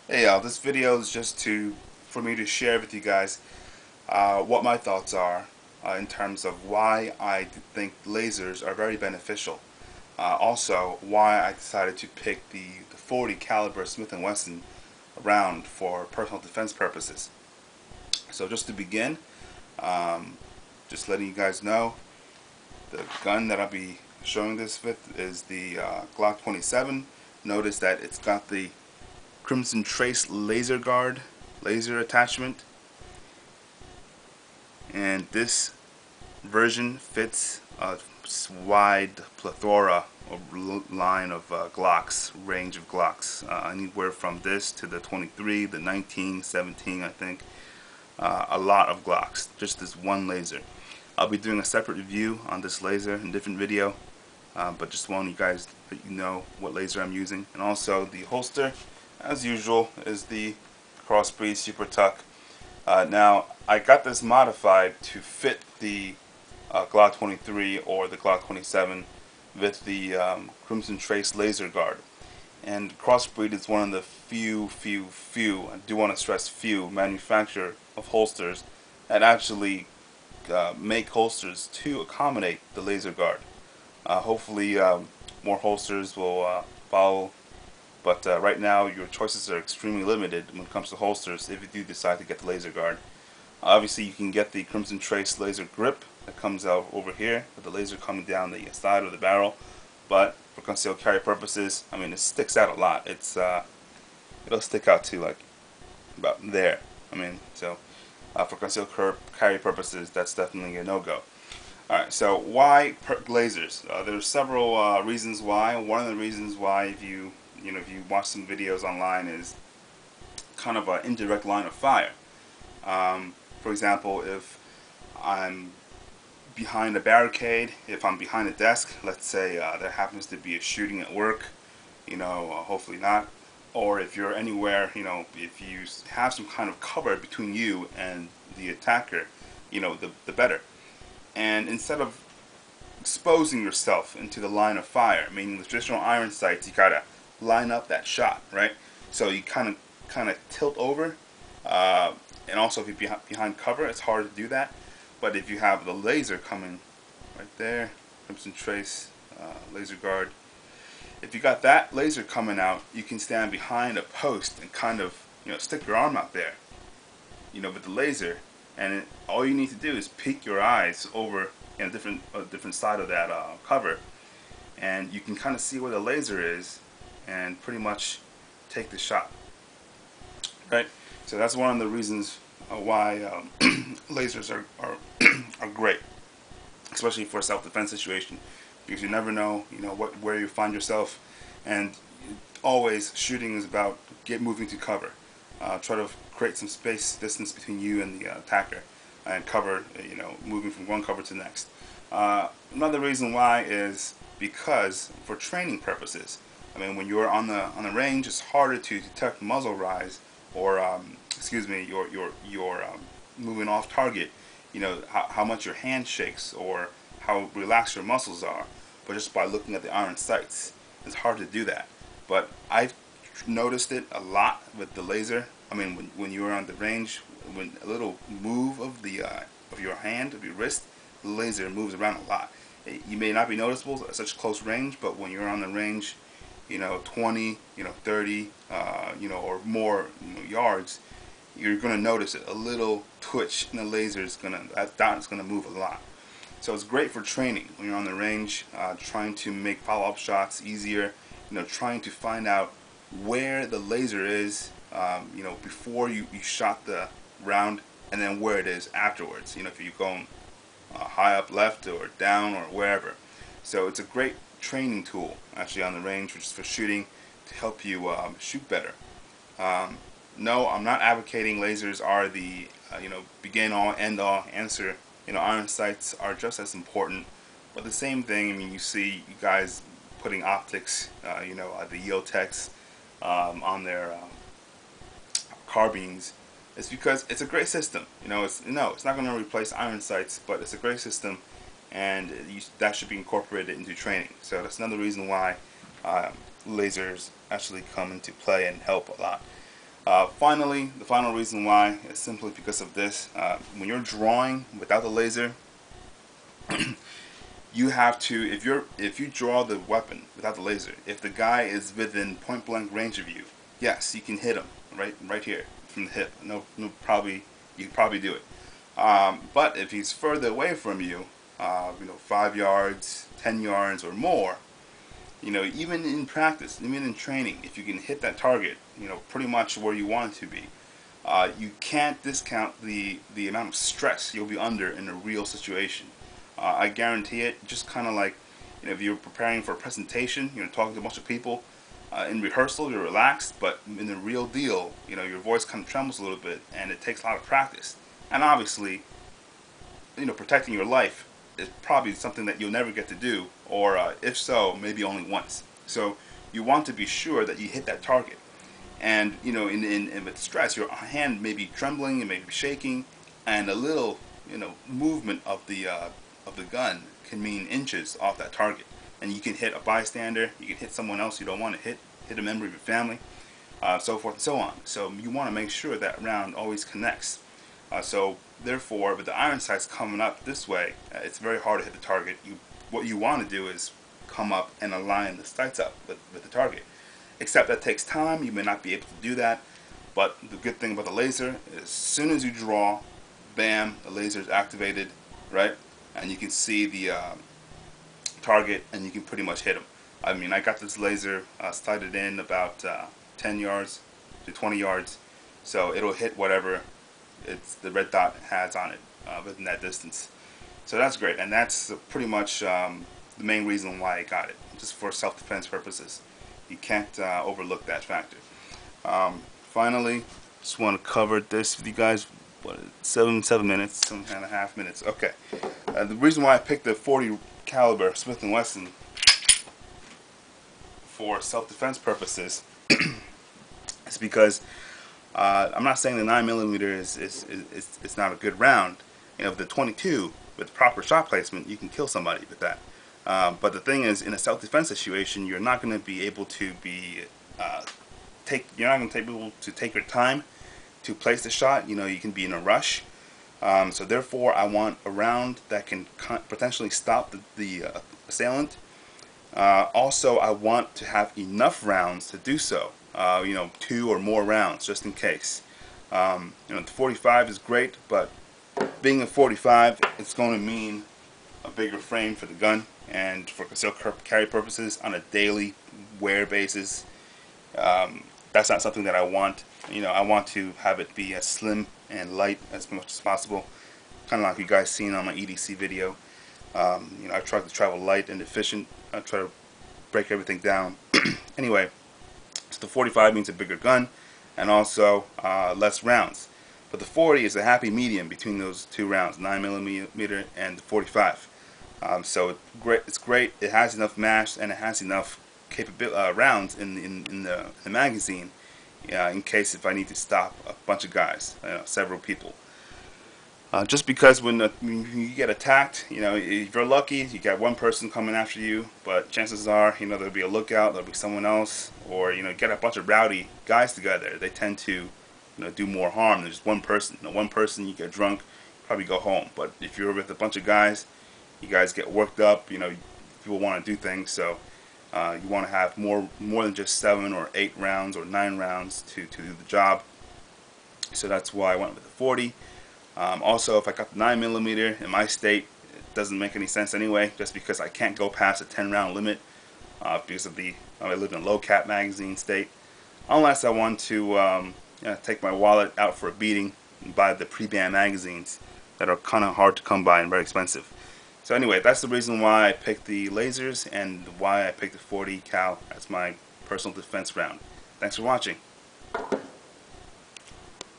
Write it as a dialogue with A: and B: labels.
A: Hey y'all, this video is just for me to share with you guys what my thoughts are in terms of why I think lasers are very beneficial. Also, why I decided to pick the 40 caliber Smith & Wesson round for personal defense purposes. So just to begin, um, just letting you guys know, the gun that I'll be showing this with is the Glock 27. Notice that it's got the Crimson Trace laser guard, laser attachment, and this version fits a wide plethora or line of Glocks, range of Glocks, anywhere from this to the 23, the 19, 17, I think. A lot of Glocks, just this one laser. I'll be doing a separate review on this laser in a different video, but just want you guys to let you know what laser I'm using. And also the holster, as usual, is the Crossbreed Super Tuck. Now, I got this modified to fit the Glock 23 or the Glock 27 with the Crimson Trace laser guard. And Crossbreed is one of the few, I do want to stress few, manufacturer of holsters that actually make holsters to accommodate the laser guard. Hopefully more holsters will follow, but right now your choices are extremely limited when it comes to holsters if you do decide to get the laser guard. Obviously you can get the Crimson Trace laser grip that comes out over here with the laser coming down the side of the barrel, but for concealed carry purposes, I mean, it sticks out a lot. It'll stick out to like about there. I mean, so for concealed carry purposes, that's definitely a no-go. Alright, so why lasers? There's several reasons why. One of the reasons why, if you watch some videos online, is kind of an indirect line of fire. For example, if I'm behind a barricade, if I'm behind a desk, let's say there happens to be a shooting at work, hopefully not, or if you're anywhere, if you have some kind of cover between you and the attacker, the better. And instead of exposing yourself into the line of fire, meaning the traditional iron sights, you gotta line up that shot, right? So you kind of tilt over, and also if you're behind cover, it's hard to do that. But if you have the laser coming right there, Crimson Trace laser guard, if you got that laser coming out, you can stand behind a post and kind of stick your arm out there, with the laser, and all you need to do is peek your eyes over in a different side of that cover, and you can kind of see where the laser is, and pretty much take the shot. Right. So that's one of the reasons why lasers are great, especially for a self-defense situation, because you never know, where you find yourself, and always shooting is about moving to cover. Try to create some space distance between you and the attacker, and cover, moving from one cover to the next. Another reason why is because for training purposes. I mean, when you're on the range, it's harder to detect muzzle rise, or excuse me, your moving off target. How much your hand shakes or how relaxed your muscles are. But just by looking at the iron sights, it's hard to do that. But I've noticed it a lot with the laser. I mean, when you're on the range, when a little move of of your hand, of your wrist, the laser moves around a lot. You may not be noticeable at such close range, but when you're on the range, 20, 30, or more, yards, you're going to notice it. A little twitch in the laser is that dot is going to move a lot. So it's great for training when you're on the range, trying to make follow-up shots easier, trying to find out where the laser is, before you shot the round, and then where it is afterwards, if you're going high up left or down or wherever. So it's a great training tool actually on the range, which is for shooting, to help you shoot better. No, I'm not advocating lasers are the begin all end all answer. Iron sights are just as important, but the same thing. I mean, you see you guys putting optics, the Yotex on their carbines. It's because it's a great system. It's not going to replace iron sights, but it's a great system, and that should be incorporated into training. So that's another reason why lasers actually come into play and help a lot. Finally, the final reason why is simply because of this. When you're drawing without the laser, you have to, if you draw the weapon without the laser, if the guy is within point blank range of you, yes, you can hit him right here from the hip. No, probably you can probably do it. But if he's further away from you, 5 yards, 10 yards, or more, even in practice, even in training, if you can hit that target, pretty much where you want it to be, you can't discount the amount of stress you'll be under in a real situation. I guarantee it. Just kind of like, if you're preparing for a presentation, talking to a bunch of people, in rehearsal you're relaxed, but in the real deal, your voice kind of trembles a little bit, and it takes a lot of practice. And obviously, protecting your life is probably something that you'll never get to do, or if so, maybe only once. So you want to be sure that you hit that target. And in with stress, your hand may be trembling, it may be shaking, and a little movement of the gun can mean inches off that target. And you can hit a bystander, you can hit someone else you don't want to hit a member of your family, so forth and so on. So you want to make sure that round always connects. So therefore, with the iron sights coming up this way, it's very hard to hit the target. What you want to do is come up and align the sights up with the target. Except that takes time. You may not be able to do that. But the good thing about the laser is, as soon as you draw, bam, the laser is activated, right? And you can see the target, and you can pretty much hit them. I mean, I got this laser sighted in about 10 yards to 20 yards, so it'll hit whatever the red dot has on it within that distance. So that's great, and that's pretty much the main reason why I got it, just for self-defense purposes. You can't overlook that factor. Finally, just want to cover this with you guys. What, 7 minutes, 7.5 minutes. Okay. The reason why I picked the 40 caliber Smith & Wesson for self-defense purposes is because I'm not saying the 9mm is not a good round. The 22 with proper shot placement, you can kill somebody with that. But the thing is, in a self-defense situation, you're not going to be able to take your time to place the shot. You can be in a rush. So therefore, I want a round that can potentially stop the assailant. Also, I want to have enough rounds to do so. 2 or more rounds, just in case. The 45 is great, but being a 45, it's going to mean a bigger frame for the gun, and for concealed carry purposes on a daily wear basis, that's not something that I want. I want to have it be as slim and light as much as possible, kind of like you guys seen on my EDC video. I try to travel light and efficient. I try to break everything down. Anyway, so the 45 means a bigger gun, and also less rounds. But the 40 is a happy medium between those two rounds, 9mm and the 45. So it's great. It has enough mass, and it has enough rounds in the magazine, in case if I need to stop a bunch of guys, several people. Just because when you get attacked, if you're lucky, you got one person coming after you, but chances are, there'll be a lookout, there'll be someone else, or get a bunch of rowdy guys together. They tend to, do more harm than just one person. One person, you get drunk, probably go home. But if you're with a bunch of guys, you guys get worked up. People want to do things, so you want to have more than just 7 or 8 rounds or 9 rounds to do the job. So that's why I went with the 40. Also, if I got the 9mm in my state, it doesn't make any sense anyway, just because I can't go past a 10-round limit because of I live in a low-cap magazine state, unless I want to take my wallet out for a beating and buy the pre-band magazines that are kind of hard to come by and very expensive. So anyway, that's the reason why I picked the lasers and why I picked the 40 cal as my personal defense round. Thanks for watching.